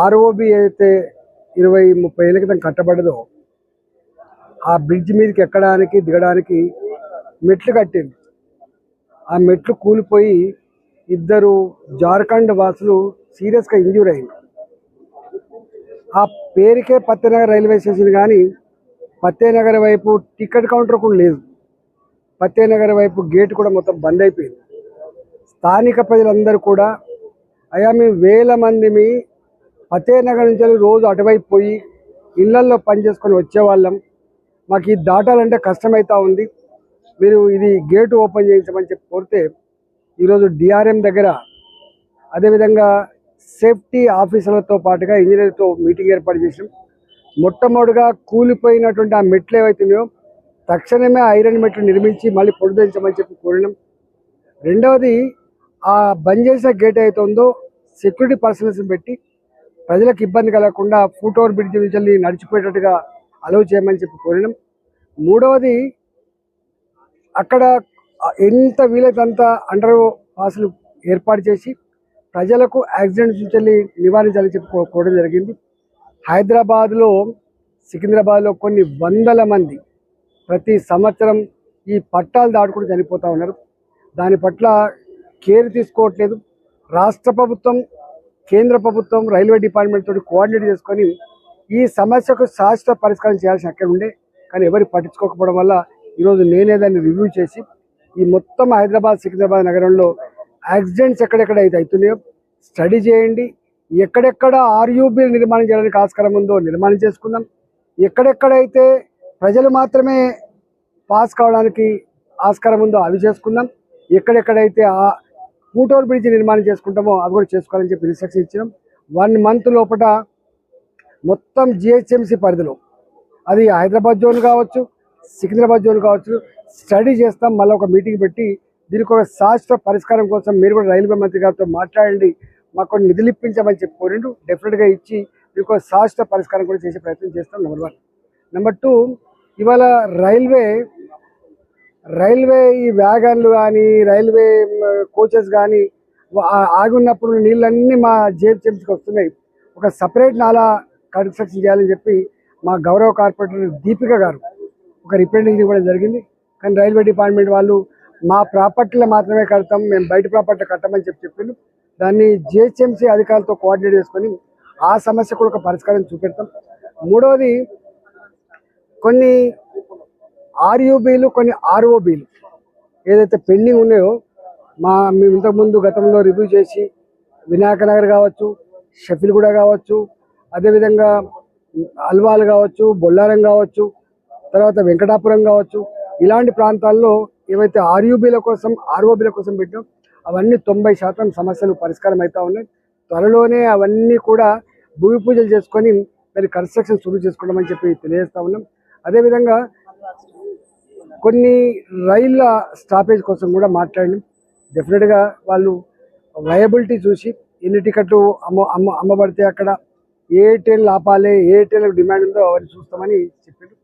ROB అయితే 20-30 ఏళ్ళ క్రితం కట్టబడదో ఆ బ్రిడ్జ్ మీదకి ఎక్కడానికి దిగడానికి మెట్లు కట్టింది. ఆ మెట్లు కూలిపోయి ఇద్దరు జార్ఖండ్ వాసులు సీరియస్గా ఇంజ్యూర్ అయింది. ఆ పేరుకే పత్తేనగర్ రైల్వే స్టేషన్, కానీ పత్తేనగర్ వైపు టికెట్ కౌంటర్ కూడా లేదు. పత్తేనగర్ వైపు గేట్ కూడా మొత్తం బంద్ అయిపోయింది. స్థానిక ప్రజలందరూ కూడా అయ్యా మేము వేల మంది పత్తేనగర్ నుంచి రోజు అటువైపు పోయి ఇళ్లల్లో పనిచేసుకొని వచ్చేవాళ్ళం, మాకు ఇది దాటాలంటే కష్టమవుతా ఉంది, మీరు ఇది గేటు ఓపెన్ చేయించమని చెప్పి కోరితే ఈరోజు డిఆర్ఎం దగ్గర అదేవిధంగా సేఫ్టీ ఆఫీసర్లతో పాటుగా ఇంజనీర్తో మీటింగ్ ఏర్పాటు చేసాం. మొట్టమొదటిగా కూలిపోయినటువంటి ఆ మెట్లు ఏవైతున్నాయో తక్షణమే ఐరన్ మెట్లు నిర్మించి మళ్ళీ పొడిదించమని చెప్పి కోరినాం. రెండవది, ఆ బంద్ చేసిన గేట్ అయితే ఉందో సెక్యూరిటీ పర్సనల్స్ని పెట్టి ప్రజలకు ఇబ్బంది కలగకుండా ఫుట్ ఓవర్ బ్రిడ్జ్ నుంచి నడిచిపోయేటట్టుగా అలౌ చేయమని చెప్పి కోరినాం. మూడవది, అక్కడ ఎంత వీలైతే అంత అండర్ పాస్లు ఏర్పాటు చేసి ప్రజలకు యాక్సిడెంట్స్ నుంచి నివారించాలని చెప్పి కోరడం జరిగింది. హైదరాబాద్లో, సికింద్రాబాద్లో కొన్ని వందల మంది ప్రతి సంవత్సరం ఈ పట్టాలు దాటుకుంటూ చనిపోతూ ఉన్నారు. దాని పట్ల కేర్ తీసుకోవట్లేదు. రాష్ట్ర ప్రభుత్వం, కేంద్ర ప్రభుత్వం రైల్వే డిపార్ట్మెంట్ తోటి కోఆర్డినేట్ చేసుకొని ఈ సమస్యకు శాశ్వత పరిష్కారం చేయాల్సిన అక్కడ ఉండే, కానీ ఎవరు పట్టించుకోకపోవడం వల్ల ఈరోజు నేనే దాన్ని రివ్యూ చేసి ఈ మొత్తం హైదరాబాద్, సికింద్రాబాద్ నగరంలో యాక్సిడెంట్స్ ఎక్కడెక్కడ అయితే అవుతున్నాయో స్టడీ చేయండి. ఎక్కడెక్కడ ఆర్యూబీ నిర్మాణం చేయడానికి ఆస్కారం ఉందో నిర్మాణం చేసుకుందాం. ఎక్కడెక్కడైతే ప్రజలు మాత్రమే పాస్ కావడానికి ఆస్కారం ఉందో అవి చేసుకుందాం. ఎక్కడెక్కడైతే ఆ ఫుట్ ఓవర్ బ్రిడ్జ్ నిర్మాణం చేసుకుంటామో అవి కూడా చేసుకోవాలని చెప్పి ఇన్స్ట్రక్షన్ ఇచ్చినాం. 1 మంత్ లోపల మొత్తం జిహెచ్ఎంసీ పరిధిలో, అది హైదరాబాద్ జోన్ కావచ్చు, సికింద్రాబాద్ జోన్ కావచ్చు, స్టడీ చేస్తాం. మళ్ళీ ఒక మీటింగ్ పెట్టి దీనికి ఒక శాశ్వత పరిష్కారం కోసం మీరు కూడా రైల్వే మంత్రి గారితో మాట్లాడండి, మాకు కొన్ని నిధులు ఇప్పించమని చెప్పి కోరిండు. డెఫినెట్గా ఇచ్చి దీనికి ఒక శాశ్వత పరిష్కారం కూడా చేసే ప్రయత్నం చేస్తాం. నెంబర్ 1. నెంబర్ 2, ఇవాళ రైల్వే ఈ వ్యాగన్లు కానీ రైల్వే కోచెస్ కానీ ఆగి ఉన్నప్పుడు నీళ్ళన్నీ మా జిహెచ్ఎంసీకి వస్తున్నాయి. ఒక సపరేట్ నాలా కన్స్ట్రక్షన్ చేయాలని చెప్పి మా గౌరవ కార్పొరేటర్ దీపిక గారు ఒక రిప్రజెంటేషన్ ఇవ్వడం జరిగింది. కానీ రైల్వే డిపార్ట్మెంట్ వాళ్ళు మా ప్రాపర్టీలో మాత్రమే కడతాం, మేము బయట ప్రాపర్టీ కట్టమని చెప్పిండు. దాన్ని జిహెచ్ఎంసీ అధికారులతో కోఆర్డినేట్ చేసుకొని ఆ సమస్య కూడా ఒక పరిష్కారం చూపెడతాం. మూడవది, కొన్ని ఆర్యూబీలు, కొన్ని ఆర్ఓబీలు ఏదైతే పెండింగ్ ఉన్నాయో మేము ఇంతకుముందు గతంలో రివ్యూ చేసి వినాయక నగర్ కావచ్చు, షఫీల్గూడ కావచ్చు, అదేవిధంగా అల్వాల్ కావచ్చు, బొల్లారం కావచ్చు, తర్వాత వెంకటాపురం కావచ్చు, ఇలాంటి ప్రాంతాల్లో ఏవైతే ఆర్యూబీల కోసం, ఆర్ఓబీల కోసం పెట్టాం అవన్నీ 90% సమస్యలు పరిష్కారం అవుతా ఉన్నాయి. త్వరలోనే అవన్నీ కూడా భూమి పూజలు చేసుకొని మరి కన్స్ట్రక్షన్ శురు చేసుకోవడం చెప్పి తెలియజేస్తా ఉన్నాం. అదేవిధంగా కొన్ని రైళ్ళ స్టాపేజ్ కోసం కూడా మాట్లాడినాం. డెఫినెట్గా వాళ్ళు వయబిలిటీ చూసి ఎన్ని టికెట్లు అమ్మబడితే అక్కడ ఏ ట్రైన్లు ఆపాలి, ఏ ట్రైన్లకు డిమాండ్ ఉందో అవన్నీ చూస్తామని చెప్పారు.